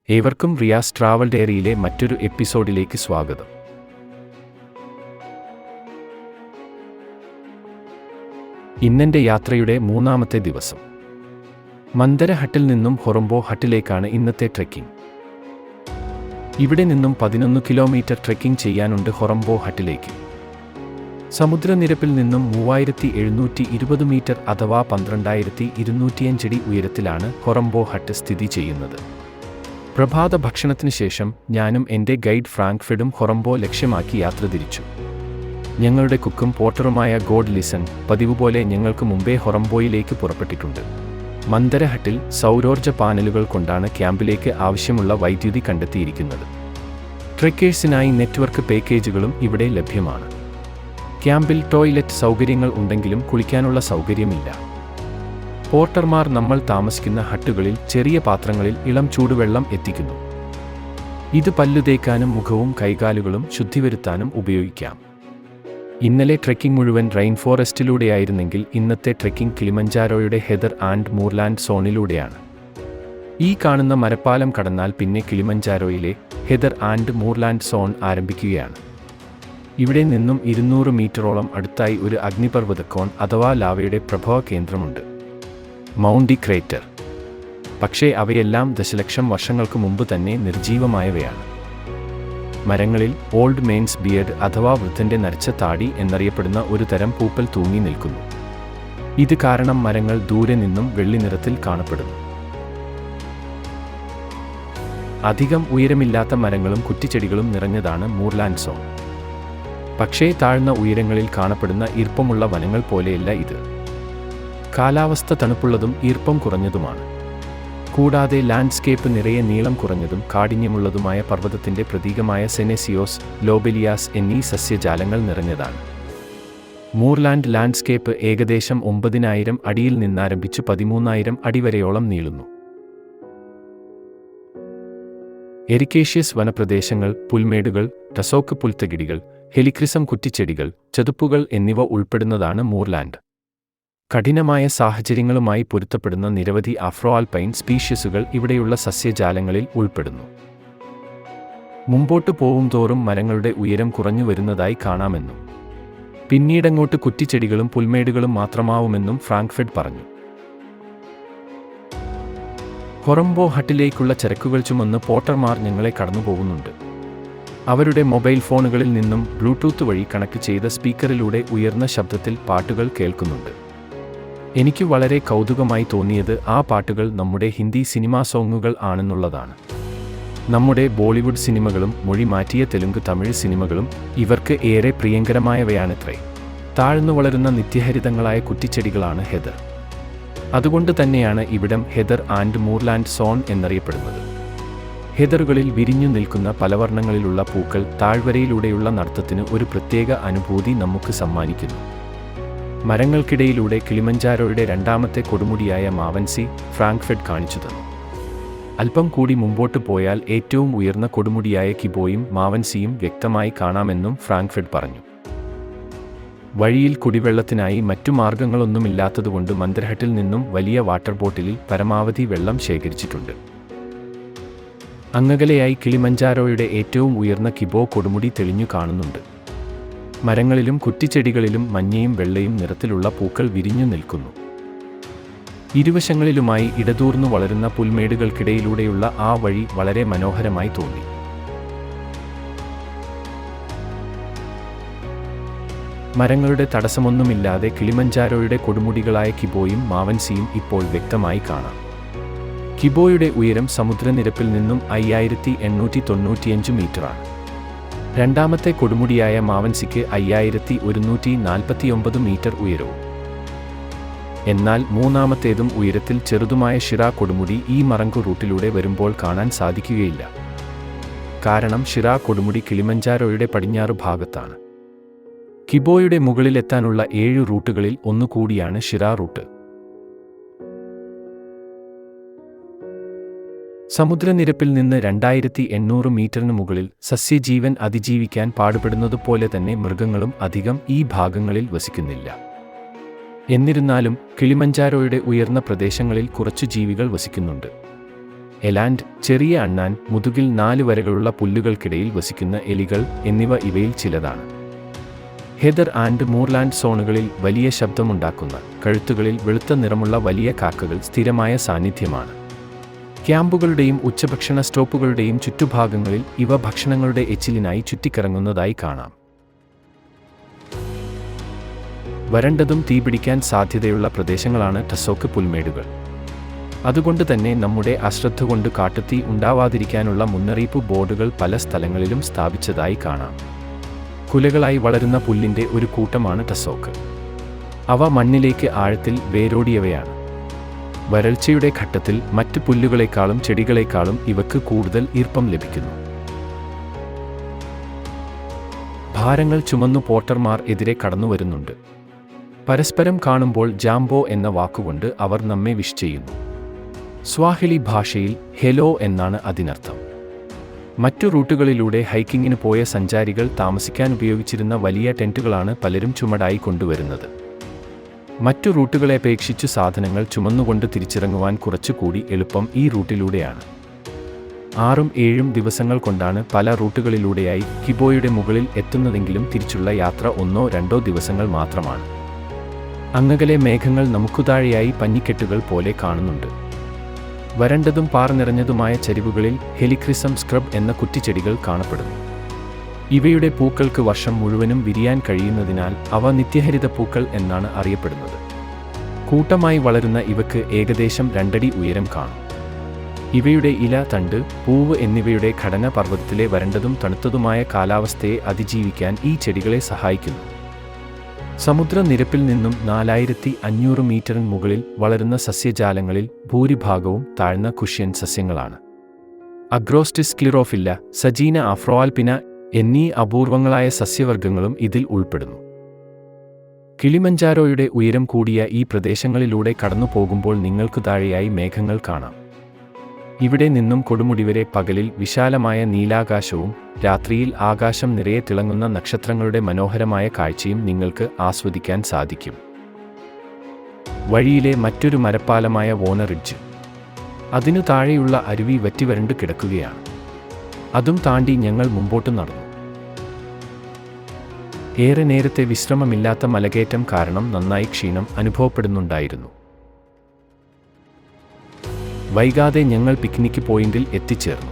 ഏവർക്കും റിയാസ് ട്രാവൽ ഡയറിയിലെ മറ്റൊരു എപ്പിസോഡിലേക്ക് സ്വാഗതം. ഇന്നെൻ്റെ യാത്രയുടെ മൂന്നാമത്തെ ദിവസം. മന്ദര ഹട്ടിൽ നിന്നും ഹൊറംബോ ഹട്ടിലേക്കാണ് ഇന്നത്തെ ട്രെക്കിംഗ്. ഇവിടെ നിന്നും 11 കിലോമീറ്റർ ട്രെക്കിംഗ് ചെയ്യാനുണ്ട് ഹൊറംബോ ഹട്ടിലേക്ക്. സമുദ്രനിരപ്പിൽ നിന്നും 3720 മീറ്റർ അഥവാ 12205 അടി ഉയരത്തിലാണ് ഹൊറംബോ ഹട്ട് സ്ഥിതി ചെയ്യുന്നത്. പ്രഭാത ഭക്ഷണത്തിന് ശേഷം ഞാനും എൻ്റെ ഗൈഡ് ഫ്രാങ്ക്ഫെഡും ഹൊറംബോ ലക്ഷ്യമാക്കി യാത്ര തിരിച്ചു. ഞങ്ങളുടെ കുക്കും പോർട്ടറുമായ ഗോഡ് ലിസൺ പതിവുപോലെ ഞങ്ങൾക്ക് മുമ്പേ ഹൊറംബോയിലേക്ക് പുറപ്പെട്ടിട്ടുണ്ട്. മന്ദര ഹട്ടിൽ സൗരോർജ്ജ പാനലുകൾ കൊണ്ടാണ് ക്യാമ്പിലേക്ക് ആവശ്യമുള്ള വൈദ്യുതി കണ്ടെത്തിയിരിക്കുന്നത്. ട്രെക്കേഴ്സിനായി നെറ്റ്വർക്ക് പാക്കേജുകളും ഇവിടെ ലഭ്യമാണ്. ക്യാമ്പിൽ ടോയ്ലറ്റ് സൗകര്യങ്ങൾ ഉണ്ടെങ്കിലും കുളിക്കാനുള്ള സൗകര്യമില്ല. പോർട്ടർമാർ നമ്മൾ താമസിക്കുന്ന ഹട്ടുകളിൽ ചെറിയ പാത്രങ്ങളിൽ ഇളം ചൂടുവെള്ളം എത്തിക്കുന്നു. ഇത് പല്ലു തേക്കാനും മുഖവും കൈകാലുകളും ശുദ്ധിവരുത്താനും ഉപയോഗിക്കാം. ഇന്നലെ ട്രെക്കിംഗ് മുഴുവൻ റെയിൻ ഫോറസ്റ്റിലൂടെയായിരുന്നെങ്കിൽ ഇന്നത്തെ ട്രെക്കിംഗ് കിളിമഞ്ചാരോയുടെ ഹെദർ ആൻഡ് മൂർലാൻഡ് സോണിലൂടെയാണ്. ഈ കാണുന്ന മരപ്പാലം കടന്നാൽ പിന്നെ കിളിമഞ്ചാരോയിലെ ഹെദർ ആൻഡ് മൂർലാൻഡ് സോൺ ആരംഭിക്കുകയാണ്. ഇവിടെ നിന്നും 200 മീറ്ററോളം അടുത്തായി ഒരു അഗ്നിപർവ്വതക്കോൺ അഥവാ ലാവയുടെ പ്രഭവ കേന്ദ്രമുണ്ട്, മൗണ്ടി ക്രേറ്റർ. പക്ഷേ അവയെല്ലാം ദശലക്ഷം വർഷങ്ങൾക്ക് മുമ്പ് തന്നെ നിർജീവമായവയാണ്. മരങ്ങളിൽ ഓൾഡ് മെയിൻസ് ബിയർഡ് അഥവാ വൃദ്ധൻ്റെ നരച്ച താടി എന്നറിയപ്പെടുന്ന ഒരു തരം പൂപ്പൽ തൂങ്ങി നിൽക്കുന്നു. ഇത് കാരണം മരങ്ങൾ ദൂരെ നിന്നും വെള്ളി നിറത്തിൽ കാണപ്പെടുന്നു. അധികം ഉയരമില്ലാത്ത മരങ്ങളും കുറ്റിച്ചെടികളും നിറഞ്ഞതാണ് മൂർലാൻഡ് സോൺ. പക്ഷേ താഴ്ന്ന ഉയരങ്ങളിൽ കാണപ്പെടുന്ന ഈർപ്പമുള്ള വനങ്ങൾ പോലെയല്ല ഇത്. കാലാവസ്ഥ തണുപ്പുള്ളതും ഈർപ്പം കുറഞ്ഞതുമാണ്. കൂടാതെ ലാൻഡ്സ്കേപ്പ് നിറയെ നീളം കുറഞ്ഞതും കാഠിന്യമുള്ളതുമായ പർവ്വതത്തിൻ്റെ പ്രതീകമായ സെനേസിയോസ്, ലോബെലിയാസ് എന്നീ സസ്യജാലങ്ങൾ നിറഞ്ഞതാണ്. മൂർലാൻഡ് ലാൻഡ്സ്കേപ്പ് ഏകദേശം 9000 അടിയിൽ നിന്നാരംഭിച്ച് 13000 അടി വരെയോളം നീളുന്നു. എരിക്കേഷ്യസ് വനപ്രദേശങ്ങൾ, പുൽമേടുകൾ, ടസോക്ക് പുൽത്തകിടികൾ, ഹെലിക്രിസം കുറ്റിച്ചെടികൾ, ചതുപ്പുകൾ എന്നിവ ഉൾപ്പെടുന്നതാണ് മൂർലാൻഡ്. കഠിനമായ സാഹചര്യങ്ങളുമായി പൊരുത്തപ്പെടുന്ന നിരവധി ആഫ്രോ ആൽപൈൻ സ്പീഷ്യസുകൾ ഇവിടെയുള്ള സസ്യജാലങ്ങളിൽ ഉൾപ്പെടുന്നു. മുമ്പോട്ട് പോകുംതോറും മരങ്ങളുടെ ഉയരം കുറഞ്ഞു വരുന്നതായി കാണാമെന്നും പിന്നീടങ്ങോട്ട് കുറ്റിച്ചെടികളും പുൽമേടുകളും മാത്രമാവുമെന്നും ഫ്രാങ്ക്ഫെഡ് പറഞ്ഞു. ഹൊറംബോ ഹട്ടിലേക്കുള്ള ചരക്കുകൾ ചുമന്ന് പോർട്ടർമാർ ഞങ്ങളെ കടന്നുപോകുന്നുണ്ട്. അവരുടെ മൊബൈൽ ഫോണുകളിൽ നിന്നും ബ്ലൂടൂത്ത് വഴി കണക്ട് ചെയ്ത സ്പീക്കറിലൂടെ ഉയർന്ന ശബ്ദത്തിൽ പാട്ടുകൾ കേൾക്കുന്നുണ്ട്. എനിക്ക് വളരെ കൗതുകമായി തോന്നിയത് ആ പാട്ടുകൾ നമ്മുടെ ഹിന്ദി സിനിമാ സോങ്ങുകൾ ആണെന്നുള്ളതാണ്. നമ്മുടെ ബോളിവുഡ് സിനിമകളും മൊഴി മാറ്റിയ തെലുങ്ക്, തമിഴ് സിനിമകളും ഇവർക്ക് ഏറെ പ്രിയങ്കരമായവയാണത്രേ. താഴ്ന്നു വളരുന്ന നിത്യഹരിതങ്ങളായ കുറ്റിച്ചെടികളാണ് ഹെദർ. അതുകൊണ്ട് തന്നെയാണ് ഇവിടം ഹെദർ ആൻഡ് മൂർലാൻഡ് സോൺ എന്നറിയപ്പെടുന്നത്. ഹെദറുകളിൽ വിരിഞ്ഞു നിൽക്കുന്ന പലവർണ്ണങ്ങളിലുള്ള പൂക്കൾ താഴ്വരയിലൂടെയുള്ള നടത്തത്തിന് ഒരു പ്രത്യേക അനുഭൂതി നമുക്ക് സമ്മാനിക്കുന്നു. മരങ്ങൾക്കിടയിലൂടെ കിളിമഞ്ചാരോയുടെ രണ്ടാമത്തെ കൊടുമുടിയായ മാവൻസി ഫ്രാങ്ക്ഫെഡ് കാണിച്ചു തന്നു. അല്പം കൂടി മുമ്പോട്ട് പോയാൽ ഏറ്റവും ഉയർന്ന കൊടുമുടിയായ കിബോയും മാവൻസിയും വ്യക്തമായി കാണാമെന്നും ഫ്രാങ്ക്ഫെഡ് പറഞ്ഞു. വഴിയിൽ കുടിവെള്ളത്തിനായി മറ്റു മാർഗങ്ങളൊന്നുമില്ലാത്തതുകൊണ്ട് മന്ദരഹട്ടിൽ നിന്നും വലിയ വാട്ടർ ബോട്ടിലിൽ പരമാവധി വെള്ളം ശേഖരിച്ചിട്ടുണ്ട്. അങ്ങകലെയായി കിളിമഞ്ചാരോയുടെ ഏറ്റവും ഉയർന്ന കിബോ കൊടുമുടി തെളിഞ്ഞു കാണുന്നുണ്ട്. മരങ്ങളിലും കുറ്റിച്ചെടികളിലും മഞ്ഞയും വെള്ളയും നിറത്തിലുള്ള പൂക്കൾ വിരിഞ്ഞു നിൽക്കുന്നു. ഇരുവശങ്ങളിലുമായി ഇടതൂർന്നു വളരുന്ന പുൽമേടുകൾക്കിടയിലൂടെയുള്ള ആ വഴി വളരെ മനോഹരമായി തോന്നി. മരങ്ങളുടെ തടസ്സമൊന്നുമില്ലാതെ കിളിമഞ്ചാരോയുടെ കൊടുമുടികളായ കിബോയും മാവൻസിയും ഇപ്പോൾ വ്യക്തമായി കാണാം. കിബോയുടെ ഉയരം സമുദ്രനിരപ്പിൽ നിന്നും 5895 മീറ്ററാണ്. രണ്ടാമത്തെ കൊടുമുടിയായ മാവൻസിക്ക് 5149 മീറ്റർ ഉയരവും. എന്നാൽ മൂന്നാമത്തേതും ഉയരത്തിൽ ചെറുതുമായ ഷിറാ കൊടുമുടി ഈ മറങ്കു റൂട്ടിലൂടെ വരുമ്പോൾ കാണാൻ സാധിക്കുകയില്ല. കാരണം ഷിറാ കൊടുമുടി കിളിമഞ്ചാരോയുടെ പടിഞ്ഞാറ് ഭാഗത്താണ്. കിബോയുടെ മുകളിലെത്താനുള്ള 7 റൂട്ടുകളിൽ ഒന്നുകൂടിയാണ് ഷിറാ റൂട്ട്. സമുദ്രനിരപ്പിൽ നിന്ന് 2800 മീറ്ററിന് മുകളിൽ സസ്യജീവൻ അതിജീവിക്കാൻ പാടുപെടുന്നതുപോലെ തന്നെ മൃഗങ്ങളും അധികം ഈ ഭാഗങ്ങളിൽ വസിക്കുന്നില്ല. എന്നിരുന്നാലും കിളിമഞ്ചാരോയുടെ ഉയർന്ന പ്രദേശങ്ങളിൽ കുറച്ചു ജീവികൾ വസിക്കുന്നുണ്ട്. എലാൻഡ്, ചെറിയ അണ്ണാൻ, മുതുകിൽ 4 വരകളുള്ള പുല്ലുകൾക്കിടയിൽ വസിക്കുന്ന എലികൾ എന്നിവ ഇവയിൽ ചിലതാണ്. ഹെദർ ആൻഡ് മൂർലാൻഡ് സോണുകളിൽ വലിയ ശബ്ദമുണ്ടാക്കുന്ന, കഴുത്തുകളിൽ വെളുത്ത നിറമുള്ള വലിയ കാക്കകൾ സ്ഥിരമായ സാന്നിധ്യമാണ്. ക്യാമ്പുകളുടെയും ഉച്ചഭക്ഷണ സ്റ്റോപ്പുകളുടെയും ചുറ്റുഭാഗങ്ങളിൽ ഇവ ഭക്ഷണങ്ങളുടെ എച്ചിലിനായി ചുറ്റിക്കറങ്ങുന്നതായി കാണാം. വരണ്ടതും തീപിടിക്കാൻ സാധ്യതയുള്ള പ്രദേശങ്ങളാണ് ടസോക്ക് പുൽമേടുകൾ. അതുകൊണ്ട് തന്നെ നമ്മുടെ അശ്രദ്ധ കൊണ്ട് കാട്ടുതീ ഉണ്ടാവാതിരിക്കാനുള്ള മുന്നറിയിപ്പ് ബോർഡുകൾ പല സ്ഥലങ്ങളിലും സ്ഥാപിച്ചതായി കാണാം. കുലകളായി വളരുന്ന പുല്ലിൻ്റെ ഒരു കൂട്ടമാണ് ടസോക്ക്. അവ മണ്ണിലേക്ക് ആഴത്തിൽ വേരോടിയവയാണ്. വരൾച്ചയുടെ ഘട്ടത്തിൽ മറ്റ് പുല്ലുകളെക്കാളും ചെടികളെക്കാളും ഇവക്ക് കൂടുതൽ ഈർപ്പം ലഭിക്കുന്നു. ഭാരങ്ങൾ ചുമന്നു പോർട്ടർമാർ എതിരെ കടന്നുവരുന്നുണ്ട്. പരസ്പരം കാണുമ്പോൾ ജാംബോ എന്ന വാക്കുകൊണ്ട് അവർ നമ്മെ വിഷ് ചെയ്യുന്നു. സ്വാഹിലി ഭാഷയിൽ ഹെലോ എന്നാണ് അതിനർത്ഥം. മറ്റു റൂട്ടുകളിലൂടെ ഹൈക്കിങ്ങിന് പോയ സഞ്ചാരികൾ താമസിക്കാൻ ഉപയോഗിച്ചിരുന്ന വലിയ ടെന്റുകളാണ് പലരും ചുമടായി കൊണ്ടുവരുന്നത്. മറ്റു റൂട്ടുകളെ അപേക്ഷിച്ചു സാധനങ്ങൾ ചുമന്നുകൊണ്ട് തിരിച്ചിറങ്ങുവാൻ കുറച്ചുകൂടി എളുപ്പം ഈ റൂട്ടിലൂടെയാണ്. 6-7 ദിവസങ്ങൾ കൊണ്ടാണ് പല റൂട്ടുകളിലൂടെയായി കിബോയുടെ മുകളിൽ എത്തുന്നതെങ്കിലും തിരിച്ചുള്ള യാത്ര 1-2 ദിവസങ്ങൾ മാത്രമാണ്. അങ്ങകലെ മേഘങ്ങൾ നമുക്കുതാഴെയായി പഞ്ഞിക്കെട്ടുകൾ പോലെ കാണുന്നുണ്ട്. വരണ്ടതും പാറ നിറഞ്ഞതുമായ ചരിവുകളിൽ ഹെലിക്രിസം സ്ക്രബ് എന്ന കുറ്റിച്ചെടികൾ കാണപ്പെടുന്നു. ഇവയുടെ പൂക്കൾക്ക് വർഷം മുഴുവനും വിരിയാൻ കഴിയുന്നതിനാൽ അവ നിത്യഹരിത പൂക്കൾ എന്നാണ് അറിയപ്പെടുന്നത്. കൂട്ടമായി വളരുന്ന ഇവക്ക് ഏകദേശം 2 അടി ഉയരം കാണും. ഇവയുടെ ഇല, തണ്ട്, പൂവ് എന്നിവയുടെ ഘടന പർവ്വതത്തിലെ വരണ്ടതും തണുത്തതുമായ കാലാവസ്ഥയെ അതിജീവിക്കാൻ ഈ ചെടികളെ സഹായിക്കുന്നു. സമുദ്രനിരപ്പിൽ നിന്നും 4500 മീറ്ററിന് മുകളിൽ വളരുന്ന സസ്യജാലങ്ങളിൽ ഭൂരിഭാഗവും താഴ്ന്ന കുഷ്യൻ സസ്യങ്ങളാണ്. അഗ്രോസ്റ്റിസ് സ്ക്ലിറോഫില്ല, സജീന അഫ്രോആൽപിന എന്നീ അപൂർവങ്ങളായ സസ്യവർഗ്ഗങ്ങളും ഇതിൽ ഉൾപ്പെടുന്നു. കിളിമഞ്ചാരോയുടെ ഉയരം കൂടിയ ഈ പ്രദേശങ്ങളിലൂടെ കടന്നു പോകുമ്പോൾ നിങ്ങൾക്ക് താഴെയായി മേഘങ്ങൾ കാണാം. ഇവിടെ നിന്നും കൊടുമുടി വരെ പകലിൽ വിശാലമായ നീലാകാശവും രാത്രിയിൽ ആകാശം നിറയെ തിളങ്ങുന്ന നക്ഷത്രങ്ങളുടെ മനോഹരമായ കാഴ്ചയും നിങ്ങൾക്ക് ആസ്വദിക്കാൻ സാധിക്കും. വഴിയിലെ മറ്റൊരു മരപ്പാലമായ വോന റിഡ്ജ്. അതിനു താഴെയുള്ള അരുവി വറ്റിവരണ്ടു കിടക്കുകയാണ്. അതും താണ്ടി ഞങ്ങൾ മുമ്പോട്ട് നടന്നു. ഏറെ നേരത്തെ വിശ്രമമില്ലാത്ത മലകയറ്റം കാരണം നന്നായി ക്ഷീണം അനുഭവപ്പെടുന്നുണ്ടായിരുന്നു. വൈകാതെ ഞങ്ങൾ പിക്നിക് പോയിന്റിൽ എത്തിച്ചേർന്നു.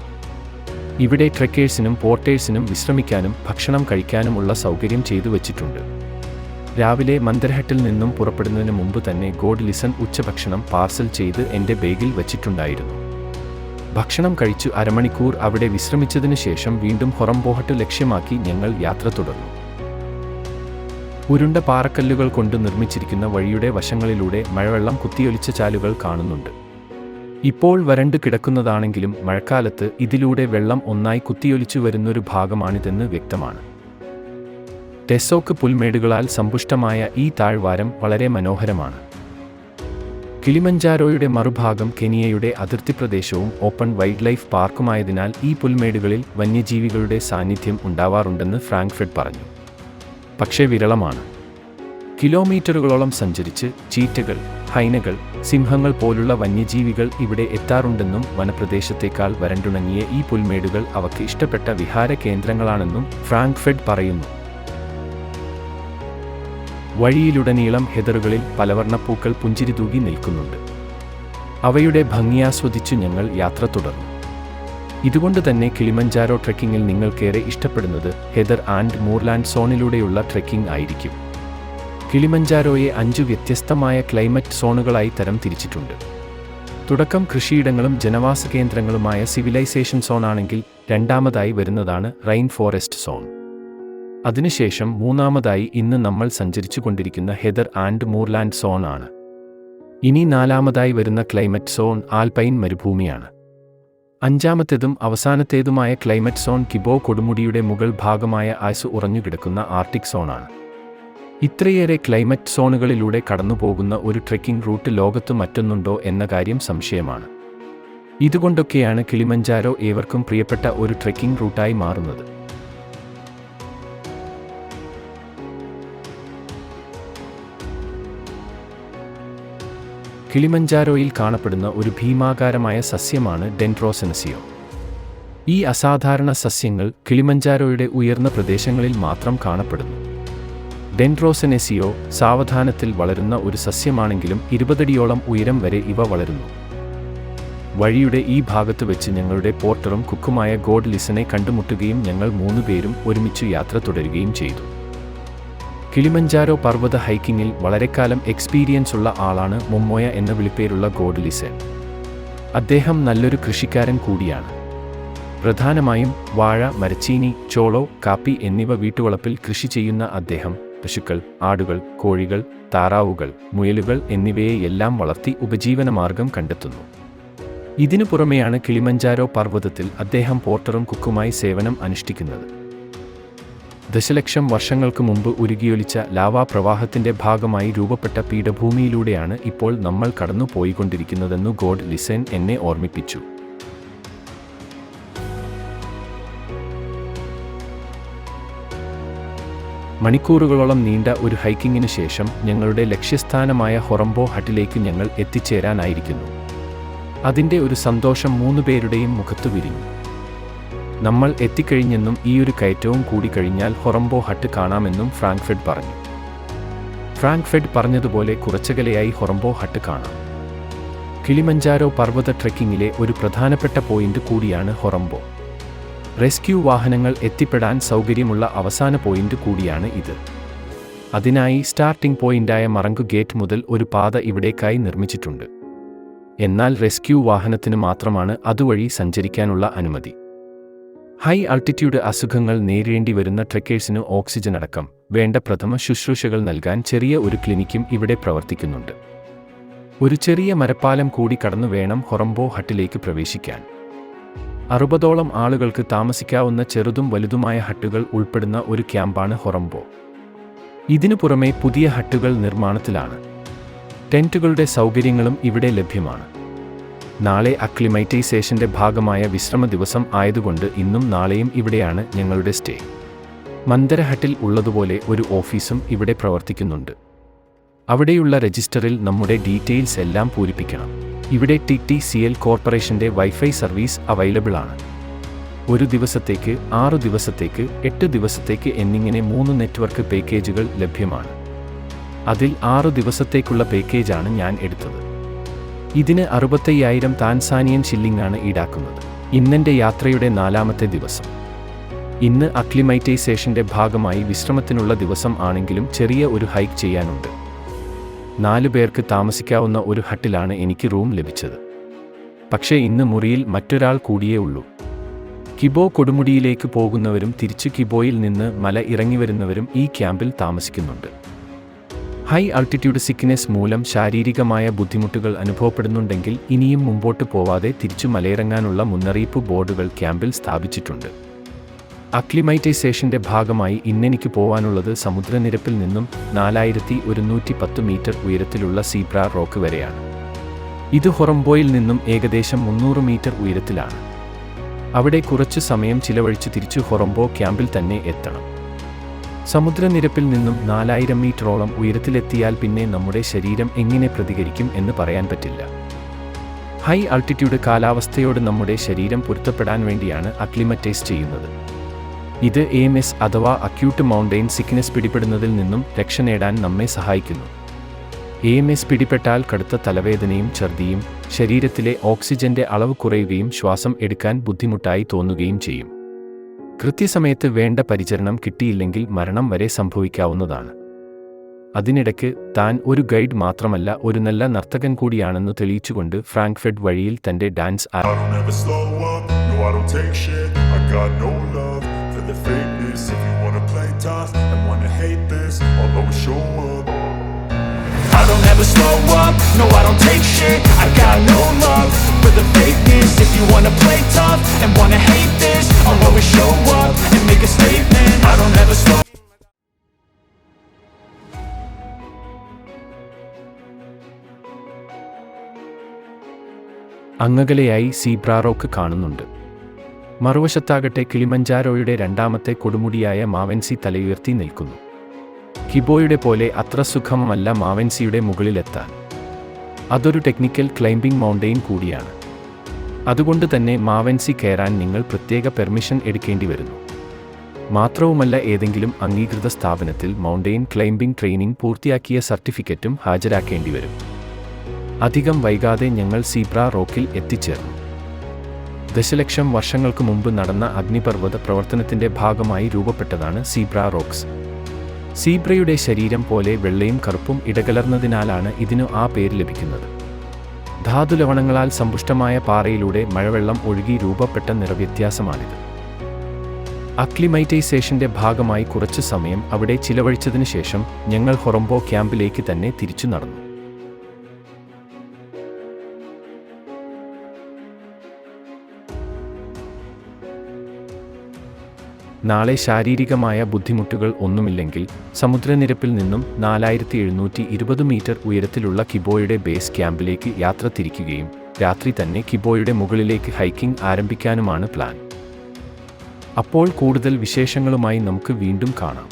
ഇവിടെ ട്രെക്കേഴ്സിനും പോർട്ടേഴ്സിനും വിശ്രമിക്കാനും ഭക്ഷണം കഴിക്കാനുമുള്ള സൗകര്യം ചെയ്തു വച്ചിട്ടുണ്ട്. രാവിലെ മന്ദർഹട്ടിൽ നിന്നും പുറപ്പെടുന്നതിന് മുമ്പ് തന്നെ ഗോഡ് ലിസൺ ഉച്ചഭക്ഷണം പാർസൽ ചെയ്ത് എൻ്റെ ബാഗിൽ വച്ചിട്ടുണ്ടായിരുന്നു. ഭക്ഷണം കഴിച്ചു അരമണിക്കൂർ അവിടെ വിശ്രമിച്ചതിനു ശേഷം വീണ്ടും ഹൊറംബോഹട്ട് ലക്ഷ്യമാക്കി ഞങ്ങൾ യാത്ര തുടർന്നു. ഉരുണ്ട പാറക്കല്ലുകൾ കൊണ്ട് നിർമ്മിച്ചിരിക്കുന്ന വഴിയുടെ വശങ്ങളിലൂടെ മഴവെള്ളം കുത്തിയൊലിച്ച ചാലുകൾ കാണുന്നുണ്ട്. ഇപ്പോൾ വരണ്ടു കിടക്കുന്നതാണെങ്കിലും മഴക്കാലത്ത് ഇതിലൂടെ വെള്ളം ഒന്നായി കുത്തിയൊലിച്ചു വരുന്നൊരു ഭാഗമാണിതെന്ന് വ്യക്തമാണ്. ടെസോക്ക് പുൽമേടുകളാൽ സമ്പുഷ്ടമായ ഈ താഴ്വാരം വളരെ മനോഹരമാണ്. കിളിമഞ്ചാരോയുടെ മറുഭാഗം കെനിയയുടെ അതിർത്തി പ്രദേശവും ഓപ്പൺ വൈൽഡ് ലൈഫ് പാർക്കുമായതിനാൽ ഈ പുൽമേടുകളിൽ വന്യജീവികളുടെ സാന്നിധ്യം ഉണ്ടാവാറുണ്ടെന്ന് ഫ്രാങ്ക്ഫർട്ട് പറഞ്ഞു. പക്ഷേ വിരളമാണ്. കിലോമീറ്ററുകളോളം സഞ്ചരിച്ച് ചീറ്റകൾ, ഹൈനകൾ, സിംഹങ്ങൾ പോലുള്ള വന്യജീവികൾ ഇവിടെ എത്താറുണ്ടെന്നും വനപ്രദേശത്തേക്കാൾ വരണ്ടുണങ്ങിയ ഈ പുൽമേടുകൾ അവർക്ക് ഇഷ്ടപ്പെട്ട വിഹാര കേന്ദ്രങ്ങളാണെന്നും ഫ്രാങ്ക്ഫർട്ട് പറയുന്നു. വഴിയിലുടനീളം ഹെദറുകളിൽ പലവർണ്ണപ്പൂക്കൾ പുഞ്ചിരി തൂകി നിൽക്കുന്നുണ്ട്. അവയുടെ ഭംഗിയാസ്വദിച്ചു ഞങ്ങൾ യാത്ര തുടർന്നു. ഇതുകൊണ്ട് തന്നെ കിളിമഞ്ചാരോ ട്രെക്കിങ്ങിൽ നിങ്ങൾക്കേറെ ഇഷ്ടപ്പെടുന്നത് ഹെദർ ആൻഡ് മൂർലാൻഡ് സോണിലൂടെയുള്ള ട്രെക്കിംഗ് ആയിരിക്കും. കിളിമഞ്ചാരോയെ 5 വ്യത്യസ്തമായ ക്ലൈമറ്റ് സോണുകളായി തരം തിരിച്ചിട്ടുണ്ട്. തുടക്കം കൃഷിയിടങ്ങളും ജനവാസ കേന്ദ്രങ്ങളുമായ സിവിലൈസേഷൻ സോണാണെങ്കിൽ രണ്ടാമതായി വരുന്നതാണ് റെയിൻ ഫോറസ്റ്റ് സോൺ. അതിനുശേഷം മൂന്നാമതായി ഇന്ന് നമ്മൾ സഞ്ചരിച്ചു കൊണ്ടിരിക്കുന്ന ഹെദർ ആൻഡ് മൂർലാൻഡ് സോൺ ആണ്. ഇനി 4ാമതായി വരുന്ന ക്ലൈമറ്റ് സോൺ ആൽപൈൻ മരുഭൂമിയാണ്. 5ാമത്തേതും അവസാനത്തേതുമായ ക്ലൈമറ്റ് സോൺ കിബോ കൊടുമുടിയുടെ മുകൾ ഭാഗമായ ഐസ് ഉറഞ്ഞുകിടക്കുന്ന ആർട്ടിക് സോണാണ്. ഇത്രയേറെ ക്ലൈമറ്റ് സോണുകളിലൂടെ കടന്നുപോകുന്ന ഒരു ട്രെക്കിംഗ് റൂട്ട് ലോകത്ത് മറ്റൊന്നുണ്ടോ എന്ന കാര്യം സംശയമാണ്. ഇതുകൊണ്ടൊക്കെയാണ് കിളിമഞ്ചാരോ ഏവർക്കും പ്രിയപ്പെട്ട ഒരു ട്രെക്കിംഗ് റൂട്ടായി മാറുന്നത്. കിളിമഞ്ചാരോയിൽ കാണപ്പെടുന്ന ഒരു ഭീമാകാരമായ സസ്യമാണ് ഡെൻഡ്രോസെനസിയോ. ഈ അസാധാരണ സസ്യങ്ങൾ കിളിമഞ്ചാരോയുടെ ഉയർന്ന പ്രദേശങ്ങളിൽ മാത്രം കാണപ്പെടുന്നു. ഡെൻഡ്രോസെനസിയോ സാവധാനത്തിൽ വളരുന്ന ഒരു സസ്യമാണെങ്കിലും 20 അടിയോളം ഉയരം വരെ ഇവ വളരുന്നു. വഴിയുടെ ഈ ഭാഗത്ത് വെച്ച് ഞങ്ങളുടെ പോർട്ടറും കുക്കുമായ ഗോഡ് ലിസനെ കണ്ടുമുട്ടുകയും ഞങ്ങൾ 3 പേരും ഒരുമിച്ച് യാത്ര തുടരുകയും ചെയ്തു. കിളിമഞ്ചാരോ പർവ്വത ഹൈക്കിങ്ങിൽ വളരെക്കാലം എക്സ്പീരിയൻസ് ഉള്ള ആളാണ് മൊമ്മോയ എന്ന വിളിപ്പേരുള്ള ഗോഡ് ലിസൻ. അദ്ദേഹം നല്ലൊരു കൃഷിക്കാരൻ കൂടിയാണ്. പ്രധാനമായും വാഴ, മരച്ചീനി, ചോളോ, കാപ്പി എന്നിവ വീട്ടുവളപ്പിൽ കൃഷി ചെയ്യുന്ന അദ്ദേഹം പശുക്കൾ, ആടുകൾ, കോഴികൾ, താറാവുകൾ, മുയലുകൾ എന്നിവയെയെല്ലാം വളർത്തി ഉപജീവനമാർഗം കണ്ടെത്തുന്നു. ഇതിനു പുറമെയാണ് കിളിമഞ്ചാരോ പർവ്വതത്തിൽ അദ്ദേഹം പോർട്ടറും കുക്കുമായി സേവനം അനുഷ്ഠിക്കുന്നത്. ദശലക്ഷം വർഷങ്ങൾക്ക് മുമ്പ് ഉരുകിയൊലിച്ച ലാവാപ്രവാഹത്തിന്റെ ഭാഗമായി രൂപപ്പെട്ട പീഠഭൂമിയിലൂടെയാണ് ഇപ്പോൾ നമ്മൾ കടന്നു പോയിക്കൊണ്ടിരിക്കുന്നതെന്നു ഗോഡ് ലിസൻ എന്നെ ഓർമ്മിപ്പിച്ചു. മണിക്കൂറുകളോളം നീണ്ട ഒരു ഹൈക്കിങ്ങിനു ശേഷം ഞങ്ങളുടെ ലക്ഷ്യസ്ഥാനമായ ഹൊറംബോ ഹട്ടിലേക്ക് ഞങ്ങൾ എത്തിച്ചേരാനായിരിക്കുന്നു. അതിൻ്റെ ഒരു സന്തോഷം 3 പേരുടെയും മുഖത്തു വിരിഞ്ഞു. നമ്മൾ എത്തിക്കഴിഞ്ഞെന്നും ഈയൊരു കയറ്റവും കൂടി കഴിഞ്ഞാൽ ഹൊറംബോ ഹട്ട് കാണാമെന്നും ഫ്രാങ്ക്ഫെഡ് പറഞ്ഞു. ഫ്രാങ്ക്ഫെഡ് പറഞ്ഞതുപോലെ കുറച്ചകലെയായി ഹൊറംബോ ഹട്ട് കാണാം. കിളിമഞ്ചാരോ പർവ്വത ട്രെക്കിങ്ങിലെ ഒരു പ്രധാനപ്പെട്ട പോയിന്റ് കൂടിയാണ് ഹൊറംബോ. റെസ്ക്യൂ വാഹനങ്ങൾ എത്തിപ്പെടാൻ സൗകര്യമുള്ള അവസാന പോയിന്റ് കൂടിയാണ് ഇത്. അതിനായി സ്റ്റാർട്ടിംഗ് പോയിന്റായ മറങ്ക് ഗേറ്റ് മുതൽ ഒരു പാത ഇവിടേക്കായി നിർമ്മിച്ചിട്ടുണ്ട്. എന്നാൽ റെസ്ക്യൂ വാഹനത്തിന് മാത്രമാണ് അതുവഴി സഞ്ചരിക്കാനുള്ള അനുമതി. ഹൈ ആൾട്ടിറ്റ്യൂഡ് അസുഖങ്ങൾ നേരിടേണ്ടി വരുന്ന ട്രെക്കേഴ്സിന് ഓക്സിജൻ അടക്കം വേണ്ട പ്രഥമ ശുശ്രൂഷകൾ നൽകാൻ ചെറിയ ഒരു ക്ലിനിക്കും ഇവിടെ പ്രവർത്തിക്കുന്നുണ്ട്. ഒരു ചെറിയ മരപ്പാലം കൂടി കടന്നു വേണം ഹൊറംബോ ഹട്ടിലേക്ക് പ്രവേശിക്കാൻ. 60ഓളം ആളുകൾക്ക് താമസിക്കാവുന്ന ചെറുതും വലുതുമായ ഹട്ടുകൾ ഉൾപ്പെടുന്ന ഒരു ക്യാമ്പാണ് ഹൊറംബോ. ഇതിനു പുറമെ പുതിയ ഹട്ടുകൾ നിർമ്മാണത്തിലാണ്. ടെന്റുകളുടെ സൗകര്യങ്ങളും ഇവിടെ ലഭ്യമാണ്. നാളെ അക്ലിമൈറ്റൈസേഷന്റെ ഭാഗമായ വിശ്രമ ദിവസം ആയതുകൊണ്ട് ഇന്നും നാളെയും ഇവിടെയാണ് ഞങ്ങളുടെ സ്റ്റേ. മന്ദര ഹട്ടിൽ ഉള്ളതുപോലെ ഒരു ഓഫീസും ഇവിടെ പ്രവർത്തിക്കുന്നുണ്ട്. അവിടെയുള്ള രജിസ്റ്ററിൽ നമ്മുടെ ഡീറ്റെയിൽസ് എല്ലാം പൂരിപ്പിക്കണം. ഇവിടെ TTCL കോർപ്പറേഷന്റെ വൈഫൈ സർവീസ് അവൈലബിൾ ആണ്. 1 ദിവസത്തേക്ക്, 6 ദിവസത്തേക്ക്, 8 ദിവസത്തേക്ക് എന്നിങ്ങനെ 3 നെറ്റ്വർക്ക് പാക്കേജുകൾ ലഭ്യമാണ്. അതിൽ 6 ദിവസത്തേക്കുള്ള പാക്കേജാണ് ഞാൻ എടുത്തത്. ഇതിന് 65,000 താൻസാനിയൻ ഷില്ലിംഗാണ് ഈടാക്കുന്നത്. ഇന്നെൻ്റെ യാത്രയുടെ 4ാമത്തെ ദിവസം. ഇന്ന് അക്ലിമൈറ്റൈസേഷന്റെ ഭാഗമായി വിശ്രമത്തിനുള്ള ദിവസം ആണെങ്കിലും ചെറിയ ഒരു ഹൈക്ക് ചെയ്യാനുണ്ട്. 4 പേർക്ക് താമസിക്കാവുന്ന ഒരു ഹട്ടിലാണ് എനിക്ക് റൂം ലഭിച്ചത്. പക്ഷേ ഇന്ന് മുറിയിൽ മറ്റൊരാൾ കൂടിയേ ഉള്ളൂ. കിബോ കൊടുമുടിയിലേക്ക് പോകുന്നവരും തിരിച്ചു കിബോയിൽ നിന്ന് മല ഇറങ്ങിവരുന്നവരും ഈ ക്യാമ്പിൽ താമസിക്കുന്നുണ്ട്. ഹൈ ആൾട്ടിറ്റ്യൂഡ് സിക്നെസ് മൂലം ശാരീരികമായ ബുദ്ധിമുട്ടുകൾ അനുഭവപ്പെടുന്നുണ്ടെങ്കിൽ ഇനിയും മുമ്പോട്ട് പോവാതെ തിരിച്ചു മലയിറങ്ങാനുള്ള മുന്നറിയിപ്പ് ബോർഡുകൾ ക്യാമ്പിൽ സ്ഥാപിച്ചിട്ടുണ്ട്. അക്ലിമൈറ്റൈസേഷന്റെ ഭാഗമായി ഇന്നെനിക്ക് പോവാനുള്ളത് സമുദ്രനിരപ്പിൽ നിന്നും 4110 മീറ്റർ ഉയരത്തിലുള്ള സീബ്ര റോക്ക് വരെയാണ്. ഇത് ഹൊറംബോയിൽ നിന്നും ഏകദേശം 300 മീറ്റർ ഉയരത്തിലാണ്. അവിടെ കുറച്ചു സമയം ചിലവഴിച്ച് തിരിച്ചു ഹൊറംബോ ക്യാമ്പിൽ തന്നെ എത്തണം. സമുദ്രനിരപ്പിൽ നിന്നും 4000 മീറ്ററോളം ഉയരത്തിലെത്തിയാൽ പിന്നെ നമ്മുടെ ശരീരം എങ്ങനെ പ്രതികരിക്കും എന്ന് പറയാൻ പറ്റില്ല. ഹൈ ആൾട്ടിറ്റ്യൂഡ് കാലാവസ്ഥയോട് നമ്മുടെ ശരീരം പൊരുത്തപ്പെടാൻ വേണ്ടിയാണ് അക്ലിമറ്റൈസ് ചെയ്യുന്നത്. ഇത് AMS അഥവാ അക്യൂട്ട് മൗണ്ടെയിൻ സിക്നെസ് പിടിപെടുന്നതിൽ നിന്നും രക്ഷ നേടാൻ നമ്മെ സഹായിക്കുന്നു. AMS പിടിപെട്ടാൽ കടുത്ത തലവേദനയും ഛർദിയും, ശരീരത്തിലെ ഓക്സിജന്റെ അളവ് കുറയുകയും ശ്വാസം എടുക്കാൻ ബുദ്ധിമുട്ടായി തോന്നുകയും ചെയ്യും. കൃത്യസമയത്ത് വേണ്ട പരിചരണം കിട്ടിയില്ലെങ്കിൽ മരണം വരെ സംഭവിക്കാവുന്നതാണ്. അതിനിടയ്ക്ക് താൻ ഒരു ഗൈഡ് മാത്രമല്ല, ഒരു നല്ല നർത്തകൻ കൂടിയാണെന്ന് തെളിയിച്ചുകൊണ്ട് ഫ്രാങ്ക്ഫെഡ് വഴിയിൽ തന്റെ dance I don't ever slow up, no I don't take shit. I got no love for the fakeness. If you wanna play tough and wanna hate this, I'll always show up and make a statement. I don't ever slow. അങ്ങകലെയായി zebra rock കാണുന്നുണ്ട്. മറുവശത്താകട്ടെ കിളിമഞ്ചാരോയുടെ 2ാമത്തെ കൊടുമുടിയായ മാവൻസി തലയുയർത്തി നിൽക്കുന്നു. കിബോയുടെ പോലെ അത്ര സുഖമല്ല മാവൻസിയുടെ മുകളിലെത്താൻ. അതൊരു technical climbing mountain കൂടിയാണ്. അതുകൊണ്ട് തന്നെ മാവൻസി കയറാൻ നിങ്ങൾ പ്രത്യേക പെർമിഷൻ എടുക്കേണ്ടി വരുന്നു. മാത്രവുമല്ല, ഏതെങ്കിലും അംഗീകൃത സ്ഥാപനത്തിൽ മൗണ്ടെയിൻ ക്ലൈംബിംഗ് ട്രെയിനിംഗ് പൂർത്തിയാക്കിയ സർട്ടിഫിക്കറ്റും ഹാജരാക്കേണ്ടി വരും. അധികം വൈകാതെ ഞങ്ങൾ സീബ്ര റോക്കിൽ എത്തിച്ചേർന്നു. ദശലക്ഷം വർഷങ്ങൾക്ക് മുമ്പ് നടന്ന അഗ്നിപർവ്വത പ്രവർത്തനത്തിന്റെ ഭാഗമായി രൂപപ്പെട്ടതാണ് സീബ്ര റോക്സ്. സീബ്രയുടെ ശരീരം പോലെ വെള്ളയും കറുപ്പും ഇടകലർന്നതിനാലാണ് ഇതിനു ആ പേര് ലഭിക്കുന്നത്. ധാതുലവണങ്ങളാൽ സമ്പുഷ്ടമായ പാറയിലൂടെ മഴവെള്ളം ഒഴുകി രൂപപ്പെട്ട നിറവ്യത്യാസമാണിത്. അക്ലിമൈറ്റൈസേഷന്റെ ഭാഗമായി കുറച്ചു സമയം അവിടെ ചിലവഴിച്ചതിനു ശേഷം ഞങ്ങൾ ഹൊറംബോ ക്യാമ്പിലേക്ക് തന്നെ തിരിച്ചു നടന്നു. നാളെ ശാരീരികമായ ബുദ്ധിമുട്ടുകൾ ഒന്നുമില്ലെങ്കിൽ സമുദ്രനിരപ്പിൽ നിന്നും 4720 മീറ്റർ ഉയരത്തിലുള്ള കിബോയുടെ ബേസ് ക്യാമ്പിലേക്ക് യാത്ര തിരിക്കുകയും രാത്രി തന്നെ കിബോയുടെ മുകളിലേക്ക് ഹൈക്കിംഗ് ആരംഭിക്കാനുമാണ് പ്ലാൻ. അപ്പോൾ കൂടുതൽ വിശേഷങ്ങളുമായി നമുക്ക് വീണ്ടും കാണാം.